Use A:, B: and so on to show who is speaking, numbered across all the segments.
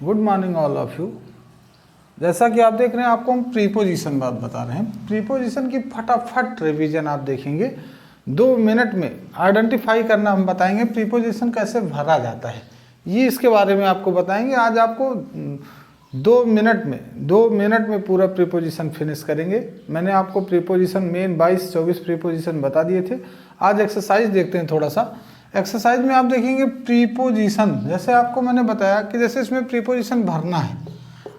A: Good morning all of you. जैसा कि आप देख रहे हैं, आपको हम प्रीपोजिशन बात बता रहे हैं। प्रीपोजिशन की फटाफट रिवीजन आप देखेंगे 2 मिनट में। आइडेंटिफाई करना हम बताएंगे, प्रीपोजिशन कैसे भरा जाता है ये इसके बारे में आपको बताएंगे। आज आपको 2 मिनट में पूरा प्रीपोजिशन फिनिश करेंगे। मैंने आपको प्रीपोजिशन मेन 22-24 प्रीपोजिशन बता दिए थे। आज एक्सरसाइज देखते हैं थोड़ा सा। एक्सरसाइज में आप देखेंगे प्रीपोजिशन, जैसे आपको मैंने बताया कि जैसे इसमें प्रीपोजिशन भरना है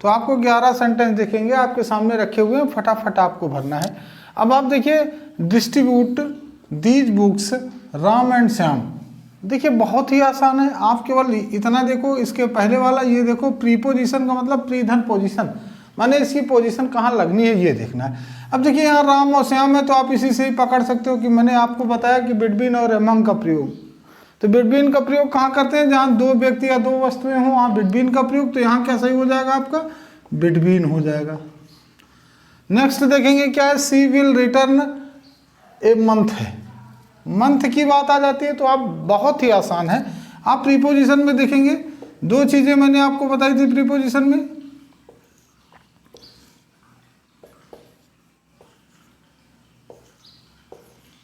A: तो आपको 11 सेंटेंस दिखेंगे आपके सामने रखे हुए हैं, फटाफट आपको भरना है। अब आप देखिए, distribute these books Ram and Shyam. देखिए बहुत ही आसान है, आप केवल इतना देखो। इसके पहले वाला ये देखो, प्रीपोजिशन का मतलब प्रीधन पोजीशन, माने इसकी पोजीशन कहाँ लगनी है ये देखना है। अब देखिए यहाँ राम और श्याम है तो आप इसी से ही पकड़ सकते हो कि मैंने आपको बताया कि बिटवीन और अमंग का प्रयोग। तो बिटवीन का प्रयोग कहाँ करते हैं? जहाँ 2 व्यक्ति या 2 वस्तुएं हों वहाँ बिटवीन का प्रयोग। तो यहाँ क्या सही हो जाएगा? आपका बिटवीन हो जाएगा। नेक्स्ट देखेंगे क्या है, सी विल रिटर्न ए मंथ है। मंथ की बात आ जाती है तो आप बहुत ही आसान है। आप प्रीपोजिशन में देखेंगे 2 चीजें मैंने आपको बताई थी प्रीपोजिशन में।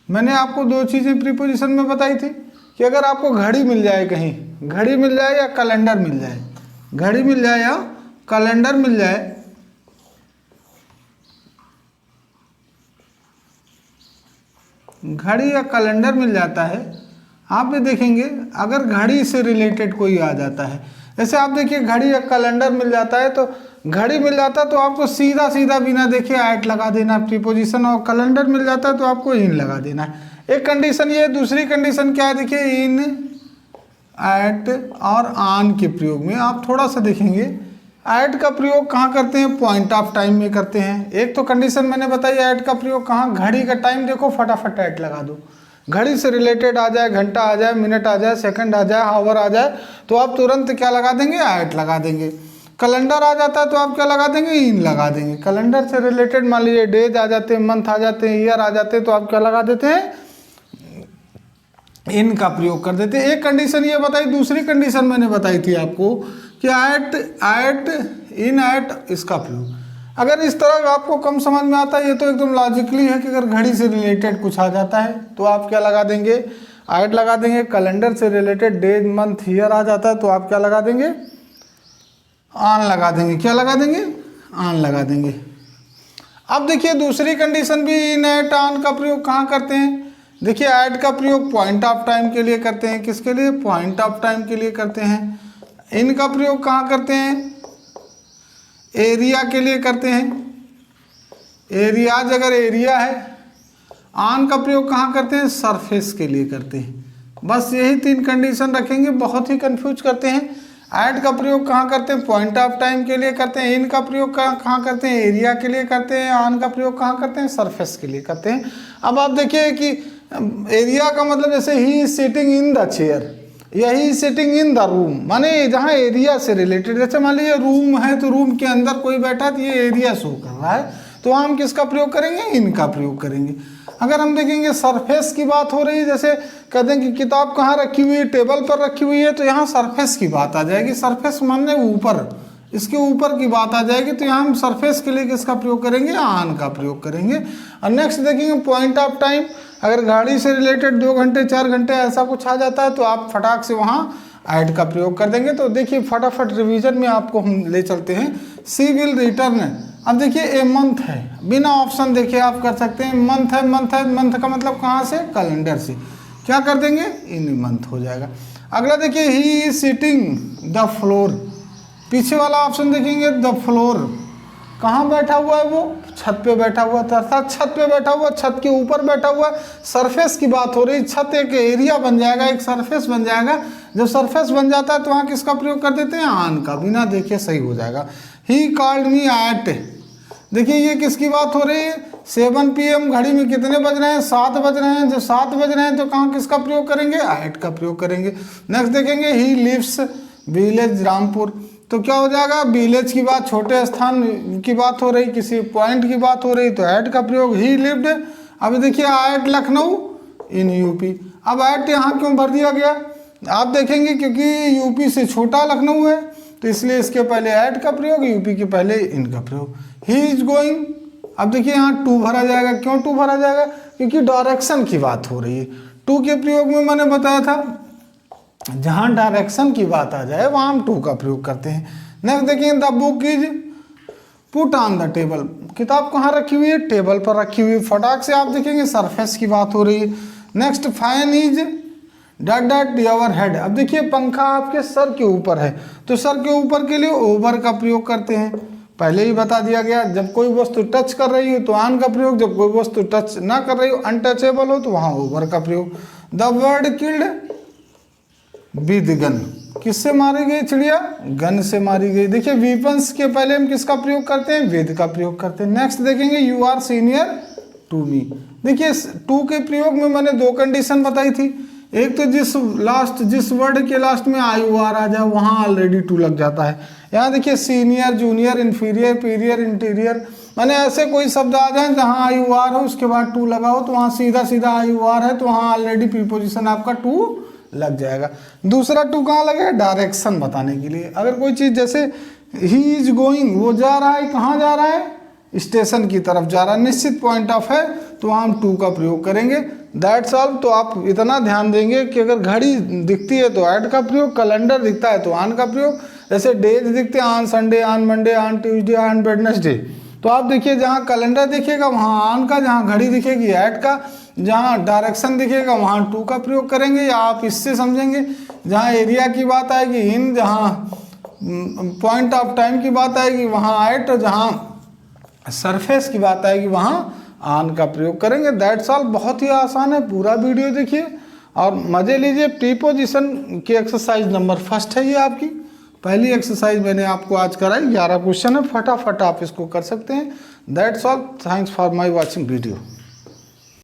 A: मैंने आपको 2 चीजें प्रीपोजिशन में बताई थी कि अगर आपको घड़ी मिल जाए, कहीं घड़ी मिल जाए या कैलेंडर मिल जाए, घड़ी मिल जाए या कैलेंडर मिल जाए, घड़ी या कैलेंडर मिल जाता है, आप ये देखेंगे अगर घड़ी से रिलेटेड कोई आ जाता है, जैसे आप देखिए घड़ी या कैलेंडर मिल जाता है तो घड़ी मिल जाता है तो आपको सीधा सीधा बिना देखे ऐट लगा देना प्रीपोजिशन, और कैलेंडर मिल जाता है तो आपको इन लगा देना है। एक कंडीशन ये, दूसरी कंडीशन क्या है देखिए, इन, एट और ऑन के प्रयोग में आप थोड़ा सा देखेंगे। ऐट का प्रयोग कहाँ करते हैं? पॉइंट ऑफ टाइम में करते हैं। एक तो कंडीशन मैंने बताई, ऐट का प्रयोग कहाँ? घड़ी का टाइम देखो, फटाफट ऐट लगा दो। घड़ी से रिलेटेड आ जाए, घंटा आ जाए, मिनट आ जाए, सेकंड आ जाए, आवर आ जाए तो आप तुरंत क्या लगा देंगे? ऐट लगा देंगे। कैलेंडर आ जाता है तो आप क्या लगा देंगे? इन लगा देंगे। कैलेंडर से रिलेटेड मान लीजिए डेज आ जाते हैं, मंथ आ जाते हैं, ईयर आ जाते हैं तो आप क्या लगा देते हैं? इन का प्रयोग कर देते हैं। एक कंडीशन ये बताई, दूसरी कंडीशन मैंने बताई थी आपको कि ऐट इन ऐट इसका प्रयोग। अगर इस तरह आपको कम समझ में आता है, ये तो एकदम लॉजिकली है कि अगर घड़ी से रिलेटेड कुछ आ जाता है तो आप क्या लगा देंगे? ऐट लगा देंगे। कैलेंडर से रिलेटेड डेज मंथ ईयर आ जाता है तो आप क्या लगा देंगे? ऑन लगा देंगे। क्या लगा देंगे? ऑन लगा देंगे। अब देखिए दूसरी कंडीशन भी, इन ऐट ऑन का प्रयोग कहाँ करते हैं? देखिए ऐट का प्रयोग पॉइंट ऑफ टाइम के लिए करते हैं। किसके लिए? पॉइंट ऑफ टाइम के लिए करते हैं। इन का प्रयोग कहाँ करते हैं? एरिया के लिए करते हैं। एरियाज अगर एरिया है। ऑन का प्रयोग कहाँ करते हैं? सरफेस के लिए करते हैं। बस यही 3 कंडीशन रखेंगे, बहुत ही कंफ्यूज करते हैं। ऐट का प्रयोग कहाँ करते हैं? पॉइंट ऑफ टाइम के लिए करते हैं। इन का प्रयोग कहाँ करते हैं? एरिया के लिए करते हैं। ऑन का प्रयोग कहाँ करते हैं? सरफेस के लिए करते हैं। अब आप देखिए कि एरिया का मतलब जैसे ही सिटिंग इन द चेयर, यही सिटिंग इन द रूम, माने जहाँ एरिया से रिलेटेड, जैसे मान लीजिए रूम है तो रूम के अंदर कोई बैठा तो ये एरिया शो कर रहा है तो हम किसका प्रयोग करेंगे? इनका प्रयोग करेंगे। अगर हम देखेंगे सरफेस की बात हो रही है, जैसे कहते हैं कि किताब कहाँ रखी हुई है? टेबल पर रखी हुई है, तो यहाँ सरफेस की बात आ जाएगी। सरफेस माने ऊपर, इसके ऊपर की बात आ जाएगी तो यहाँ हम सरफेस के लिए किसका प्रयोग करेंगे? ऑन का प्रयोग करेंगे। और नेक्स्ट देखेंगे पॉइंट ऑफ टाइम, अगर गाड़ी से रिलेटेड 2 घंटे 4 घंटे ऐसा कुछ आ जाता है तो आप फटाक से वहाँ ऐट का प्रयोग कर देंगे। तो देखिए फटाफट रिवीजन में आपको हम ले चलते हैं। सी विल रिटर्न, अब देखिए ए मंथ है, बिना ऑप्शन देखिए आप कर सकते हैं। मंथ है, मंथ है, मंथ का मतलब कहाँ से? कैलेंडर से। क्या कर देंगे? इन मंथ हो जाएगा। अगला देखिए, he is sitting the floor, पीछे वाला ऑप्शन देखेंगे द फ्लोर, कहाँ बैठा हुआ है? वो छत पे बैठा हुआ था, अर्थात छत पे बैठा हुआ, छत के ऊपर बैठा हुआ। सरफेस की बात हो रही, छत एक एरिया बन जाएगा, एक सरफेस बन जाएगा। जब सरफेस बन जाता है तो वहाँ किसका प्रयोग कर देते हैं? ऑन का। बिना देखे सही हो जाएगा। ही कॉल्ड मी एट, देखिए ये किसकी बात हो रही है? 7 PM, घड़ी में कितने बज रहे हैं? 7 बज रहे हैं। जब 7 बज रहे हैं तो कहाँ किसका प्रयोग करेंगे? ऐट का प्रयोग करेंगे। नेक्स्ट देखेंगे, ही लिव्स विलेज रामपुर, तो क्या हो जाएगा? विलेज की बात, छोटे स्थान की बात हो रही, किसी पॉइंट की बात हो रही तो ऐट का प्रयोग। ही लिव्ड, अब देखिए ऐट लखनऊ इन यूपी। अब ऐट यहाँ क्यों भर दिया गया? आप देखेंगे क्योंकि यूपी से छोटा लखनऊ है तो इसलिए इसके पहले ऐट का प्रयोग, यूपी के पहले इन का प्रयोग। ही इज गोइंग, अब देखिए यहाँ टू भरा जाएगा। क्यों टू भरा जाएगा? क्योंकि डायरेक्शन की बात हो रही है। टू के प्रयोग में मैंने बताया था जहाँ डायरेक्शन की बात आ जाए वहाँ हम टू का प्रयोग करते हैं। नेक्स्ट देखिए, the book is put on the table, किताब कहाँ रखी हुई है? टेबल पर रखी हुई है। फटाक से आप देखेंगे सरफेस की बात हो रही है। Next, fan is dot dot your head, अब देखिए पंखा आपके सर के ऊपर है तो सर के ऊपर के लिए ओवर का प्रयोग करते हैं, पहले ही बता दिया गया। जब कोई वस्तु टच कर रही हो तो ऑन का प्रयोग, जब कोई वस्तु टच ना कर रही हो, अनटचेबल हो, तो वहाँ ओवर का प्रयोग। The bird killed with gun, किससे मारी गई चिड़िया? गन से मारी गई। देखिए वीपन्स के पहले हम किसका प्रयोग करते हैं? विद का प्रयोग करते हैं। नेक्स्ट देखेंगे, you are senior to me, देखिए टू के प्रयोग में मैंने दो कंडीशन बताई थी। एक तो जिस वर्ड के लास्ट में आई यू आर आ जाए वहाँ ऑलरेडी टू लग जाता है। यहाँ देखिए सीनियर, जूनियर, इन्फीरियर, पीरियर, इंटीरियर, माने ऐसे कोई शब्द आ जाए जहाँ आई यू आर हो उसके बाद टू लगा हो तो वहाँ सीधा सीधा आई यू आर है तो वहाँ ऑलरेडी प्रीपोजिशन आपका टू लग जाएगा। दूसरा टू कहाँ लगेगा? डायरेक्शन बताने के लिए। अगर कोई चीज़ जैसे ही इज गोइंग, वो जा रहा है, कहाँ जा रहा है? स्टेशन की तरफ जा रहा है, निश्चित पॉइंट ऑफ है तो वहाँ हम टू का प्रयोग करेंगे। That's all. तो आप इतना ध्यान देंगे कि अगर घड़ी दिखती है तो ऐट का प्रयोग, कैलेंडर दिखता है तो ऑन का प्रयोग। जैसे डेज दिखते हैं on Sunday, on Monday, on Tuesday, on Wednesday, तो आप देखिए जहाँ कैलेंडर दिखेगा वहाँ ऑन का, जहाँ घड़ी दिखेगी ऐट का, जहाँ डायरेक्शन दिखेगा वहाँ टू का प्रयोग करेंगे। या आप इससे समझेंगे जहाँ एरिया की बात आएगी इन, जहाँ पॉइंट ऑफ टाइम की बात आएगी वहाँ ऐट, और जहाँ सरफेस की बात आएगी वहाँ ऑन का प्रयोग करेंगे। That's all. बहुत ही आसान है, पूरा वीडियो देखिए और मज़े लीजिए। प्रीपोजिशन की एक्सरसाइज नंबर फर्स्ट है ये आपकी पहली एक्सरसाइज मैंने आपको आज कराई। 11 क्वेश्चन है, फटाफट आप इसको कर सकते हैं। That's all. Thanks for my watching video.